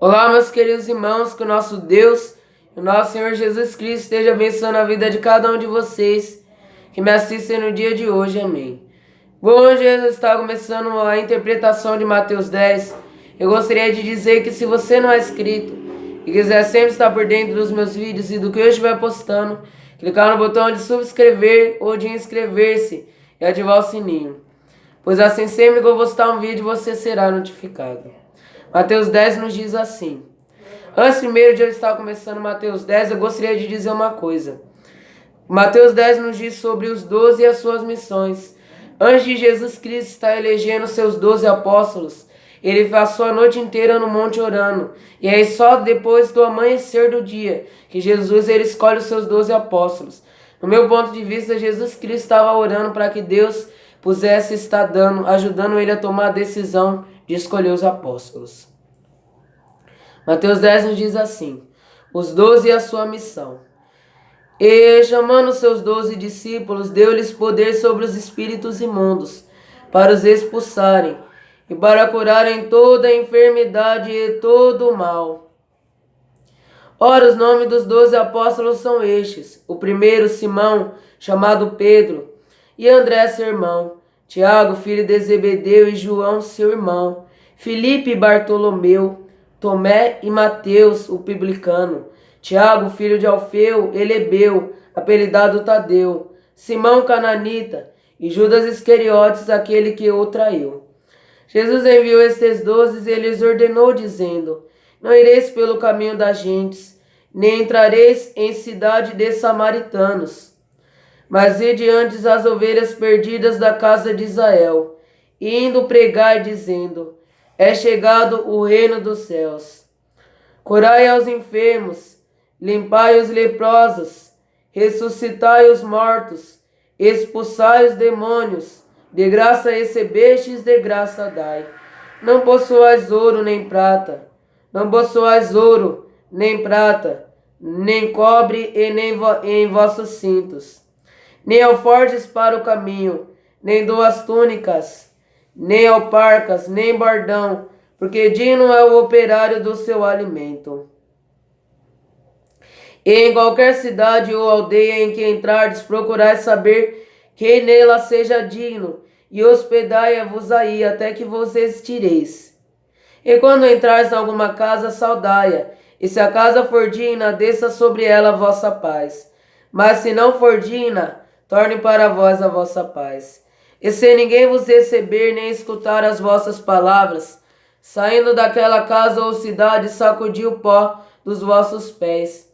Olá, meus queridos irmãos, que o nosso Deus e o nosso Senhor Jesus Cristo esteja abençoando a vida de cada um de vocês que me assistem no dia de hoje, amém. Bom, hoje está começando a interpretação de Mateus 10. Eu gostaria de dizer que se você não é inscrito e quiser sempre estar por dentro dos meus vídeos e do que eu estiver postando, clicar no botão de subscrever ou de inscrever-se e ativar o sininho, pois assim sempre que eu postar um vídeo você será notificado. Mateus 10 nos diz assim. Antes primeiro de eu estar começando Mateus 10, eu gostaria de dizer uma coisa. Mateus 10 nos diz sobre os 12 e as suas missões. Antes de Jesus Cristo estar elegendo seus 12 apóstolos, ele passou a noite inteira no monte orando. E aí só depois do amanhecer do dia que Jesus ele escolhe os seus 12 apóstolos. No meu ponto de vista, Jesus Cristo estava orando para que Deus pudesse estar ajudando ele a tomar a decisão de escolher os apóstolos. Mateus 10 nos diz assim: os 12 e a sua missão. E chamando seus 12 discípulos, deu-lhes poder sobre os espíritos imundos, para os expulsarem, e para curarem toda a enfermidade e todo o mal. Ora, os nomes dos 12 apóstolos são estes: o primeiro, Simão, chamado Pedro, e André, seu irmão, Tiago, filho de Zebedeu, e João, seu irmão, Filipe e Bartolomeu, Tomé e Mateus, o publicano, Tiago, filho de Alfeu, Elebeu, apelidado Tadeu, Simão cananita, e Judas Iscariotes, aquele que o traiu. Jesus enviou estes 12 e lhes ordenou, dizendo: não ireis pelo caminho das gentes, nem entrareis em cidade de samaritanos, mas ide antes as ovelhas perdidas da casa de Israel, e indo pregai, dizendo: é chegado o reino dos céus. Curai aos enfermos, limpai os leprosos, ressuscitai os mortos, expulsai os demônios, de graça recebestes, de graça dai. Não possuais ouro nem prata, nem cobre e nem em vossos cintos, nem alforjes para o caminho, nem 2 túnicas, nem alparcas, nem bordão, porque digno é o operário do seu alimento. E em qualquer cidade ou aldeia em que entrardes, procurai saber quem nela seja digno, e hospedai-vos aí até que vos estireis. E quando entrares em alguma casa, saudai-a, e se a casa for digna, desça sobre ela a vossa paz. Mas se não for digna, torne para vós a vossa paz. E se ninguém vos receber, nem escutar as vossas palavras, saindo daquela casa ou cidade, sacudi o pó dos vossos pés.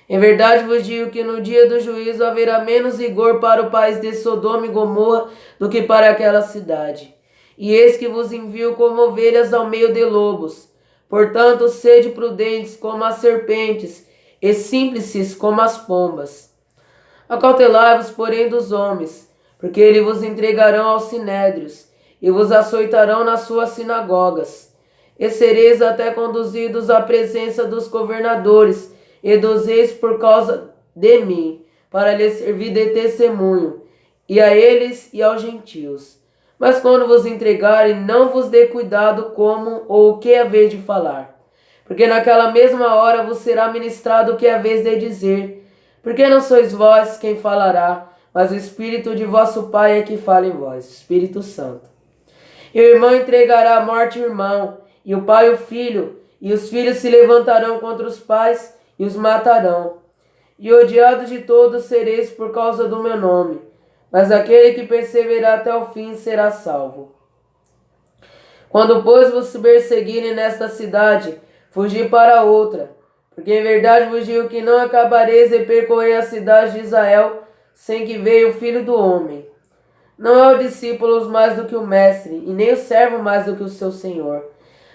Em verdade vos digo que no dia do juízo haverá menos rigor para o país de Sodoma e Gomorra do que para aquela cidade. E eis que vos envio como ovelhas ao meio de lobos. Portanto, sede prudentes como as serpentes, e simples como as pombas. Acautelai-vos, porém, dos homens, porque eles vos entregarão aos sinédrios, e vos açoitarão nas suas sinagogas. E sereis até conduzidos à presença dos governadores e dos reis por causa de mim, para lhes servir de testemunho, e a eles e aos gentios. Mas quando vos entregarem, não vos dê cuidado como ou o que haveis de falar, porque naquela mesma hora vos será ministrado o que haveis de dizer, porque não sois vós quem falará, mas o Espírito de vosso Pai é que fala em vós, Espírito Santo. E o irmão entregará à morte o irmão, e o pai o filho, e os filhos se levantarão contra os pais e os matarão. E odiados de todos sereis por causa do meu nome, mas aquele que perseverar até o fim será salvo. Quando, pois, vos perseguirem nesta cidade, fugi para outra, porque em verdade vos digo que não acabareis de percorrer a cidade de Israel sem que veja o Filho do Homem. Não é o discípulo mais do que o mestre, e nem o servo mais do que o seu senhor.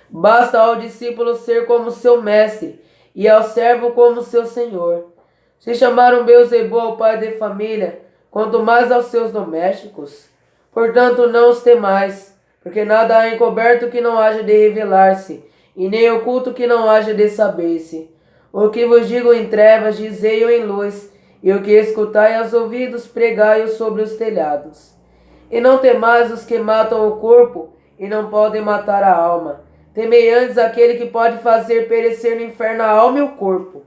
Basta ao discípulo ser como seu mestre, e ao servo como seu senhor. Se chamaram Beelzebul ao pai de família, quanto mais aos seus domésticos. Portanto, não os temais, porque nada há encoberto que não haja de revelar-se, e nem oculto que não haja de saber-se. O que vos digo em trevas, dizei-o em luz, e o que escutai aos ouvidos, pregai-o sobre os telhados. E não temais os que matam o corpo, e não podem matar a alma. temei antes aquele que pode fazer perecer no inferno a alma e o corpo.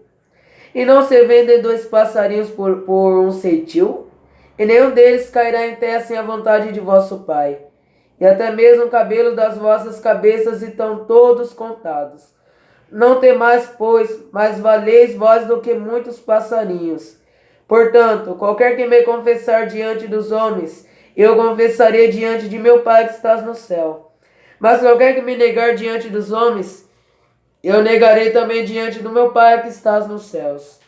E não se vendem 2 passarinhos por um ceitil? E nenhum deles cairá em terra sem a vontade de vosso Pai. E até mesmo o cabelo das vossas cabeças estão todos contados. Não temais, pois, mais valeis vós do que muitos passarinhos. Portanto, qualquer que me confessar diante dos homens, eu confessarei diante de meu Pai que estás no céu. Mas qualquer que me negar diante dos homens, eu negarei também diante do meu Pai que estás nos céus.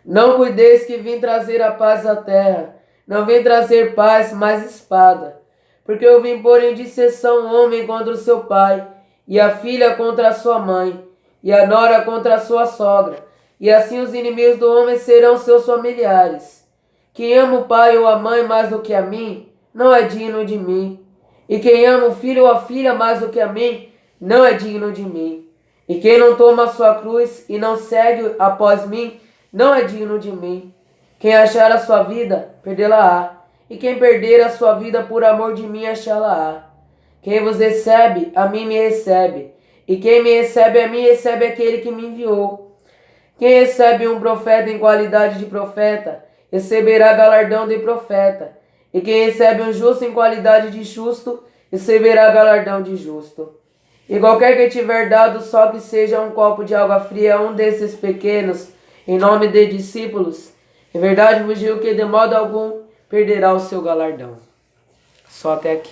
Não cuideis que vim trazer a paz à terra. Não vim trazer paz, mas espada. Porque eu vim pôr em disseção o homem contra o seu pai, e a filha contra a sua mãe, e a nora contra a sua sogra. E assim os inimigos do homem serão seus familiares. Quem ama o pai ou a mãe mais do que a mim, não é digno de mim. E quem ama o filho ou a filha mais do que a mim, não é digno de mim. E quem não toma a sua cruz e não segue após mim, não é digno de mim. Quem achar a sua vida, perdê-la-á. E quem perder a sua vida por amor de mim, achá-la-á. Quem vos recebe, a mim me recebe. E quem me recebe a mim, recebe aquele que me enviou. Quem recebe um profeta em qualidade de profeta, receberá galardão de profeta. E quem recebe um justo em qualidade de justo, receberá galardão de justo. E qualquer que tiver dado só que seja um copo de água fria a um desses pequenos, em nome de discípulos, em verdade vos digo que de modo algum perderá o seu galardão. Só até aqui.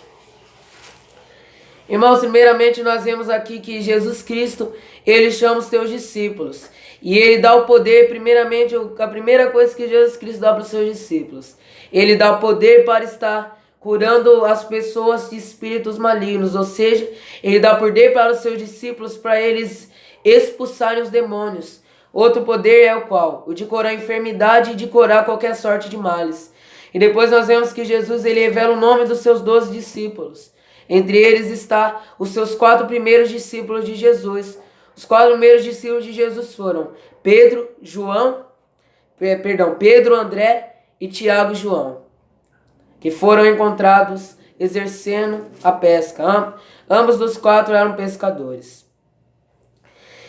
Irmãos, primeiramente nós vemos aqui que Jesus Cristo, ele chama os seus discípulos. E ele dá o poder, primeiramente, a primeira coisa que Jesus Cristo dá para os seus discípulos. Ele dá o poder para estar curando as pessoas de espíritos malignos, ou seja, ele dá poder para os seus discípulos para eles expulsarem os demônios. Outro poder é o qual? O de curar a enfermidade e de curar qualquer sorte de males. E depois nós vemos que Jesus ele revela o nome dos seus 12 discípulos. Entre eles está os seus 4 primeiros discípulos de Jesus. Os 4 primeiros discípulos de Jesus foram Pedro, André e Tiago e João, que foram encontrados exercendo a pesca. Ambos dos 4 eram pescadores.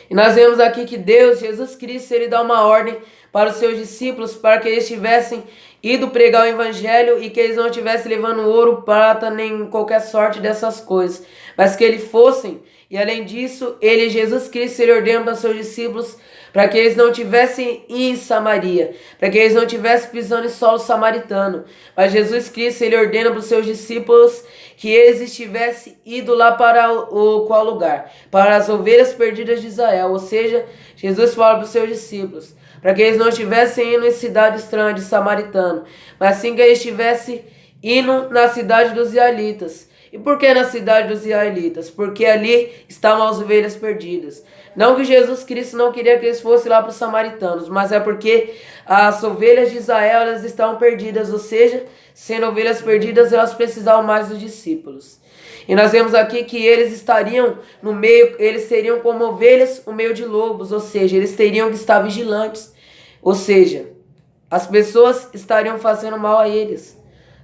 E nós vemos aqui que Deus, Jesus Cristo, ele dá uma ordem para os seus discípulos para que eles tivessem ido pregar o evangelho e que eles não estivessem levando ouro, prata, nem qualquer sorte dessas coisas, mas que eles fossem. E além disso, ele, Jesus Cristo, ele ordena para os seus discípulos para que eles não tivessem em Samaria, para que eles não tivessem pisando em solo samaritano. Mas Jesus Cristo, ele ordena para os seus discípulos que eles estivessem ido lá para qual lugar? Para as ovelhas perdidas de Israel. Ou seja, Jesus fala para os seus discípulos, para que eles não estivessem indo em cidade estranha de samaritano, mas sim que eles estivessem indo na cidade dos israelitas. E por que na cidade dos israelitas? Porque ali estavam as ovelhas perdidas. Não que Jesus Cristo não queria que eles fossem lá para os samaritanos, mas é porque as ovelhas de Israel elas estavam perdidas, ou seja, sendo ovelhas perdidas, elas precisavam mais dos discípulos. E nós vemos aqui que eles estariam no meio, eles seriam como ovelhas no meio de lobos, ou seja, eles teriam que estar vigilantes, ou seja, as pessoas estariam fazendo mal a eles.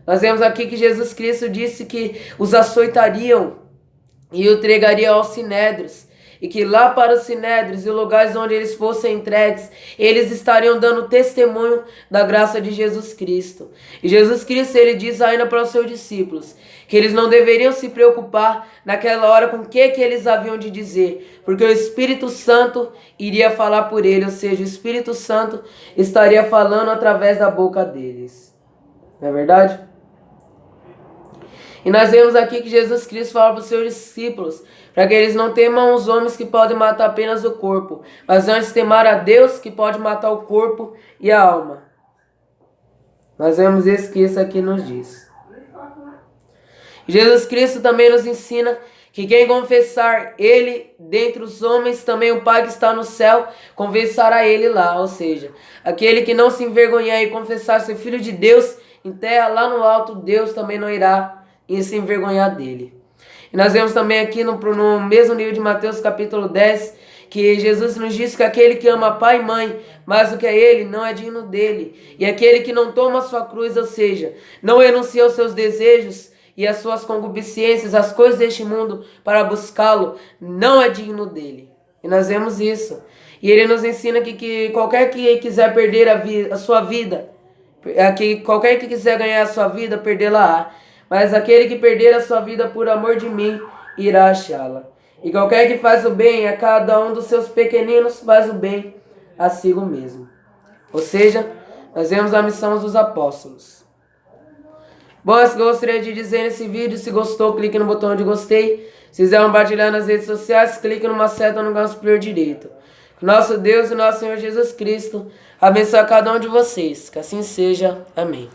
Nós vemos aqui que Jesus Cristo disse que os açoitariam e o entregariam aos sinédrios. E que lá para os sinédrios e lugares onde eles fossem entregues, eles estariam dando testemunho da graça de Jesus Cristo. E Jesus Cristo, ele diz ainda para os seus discípulos que eles não deveriam se preocupar naquela hora com o que eles haviam de dizer, porque o Espírito Santo iria falar por eles, ou seja, o Espírito Santo estaria falando através da boca deles. Não é verdade? E nós vemos aqui que Jesus Cristo fala para os seus discípulos para que eles não temam os homens que podem matar apenas o corpo, mas antes temar a Deus que pode matar o corpo e a alma. Nós vemos isso que isso aqui nos diz. Jesus Cristo também nos ensina que quem confessar ele dentre os homens, também o Pai que está no céu confessará ele lá. Ou seja, aquele que não se envergonhar e confessar ser filho de Deus em terra, lá no alto, Deus também não irá se envergonhar dele. E nós vemos também aqui no mesmo livro de Mateus capítulo 10, que Jesus nos diz que aquele que ama pai e mãe mais do que a ele, não é digno dele. E aquele que não toma a sua cruz, ou seja, não renuncia aos seus desejos e as suas concupiscências, as coisas deste mundo, para buscá-lo, não é digno dele. E nós vemos isso. E ele nos ensina que qualquer que quiser perder a sua vida, qualquer que quiser ganhar a sua vida, perdê-la-á. Mas aquele que perder a sua vida por amor de mim, irá achá-la. E qualquer que faz o bem a cada um dos seus pequeninos, faz o bem a si mesmo. Ou seja, nós vemos a missão dos apóstolos. Bom, isso que eu gostaria de dizer nesse vídeo. Se gostou, clique no botão de gostei. Se quiser compartilhar nas redes sociais, clique numa seta no canto superior direito. Que nosso Deus e nosso Senhor Jesus Cristo abençoe a cada um de vocês. Que assim seja. Amém.